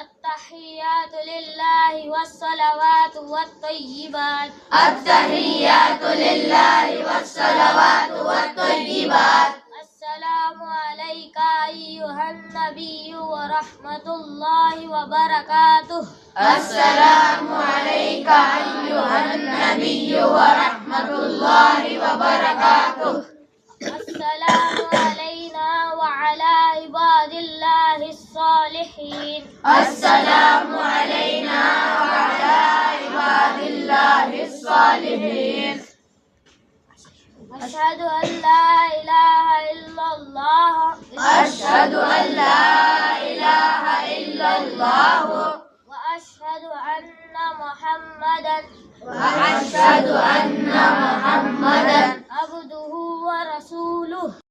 التحيات لله والصلوات والطيبات السلام عليك أيها النبي ورحمة الله وبركاته السلام عليك أيها النبي ورحمة الله وبركاته. السلام علينا وعلى عباد الله الصالحين. السلام علينا وعلى عباد الله الصالحين. أشهد أن لا إله إلا الله أشهد أن لا إله إلا الله وأشهد أن محمدا وأشهد أن محمدا عبده ورسوله.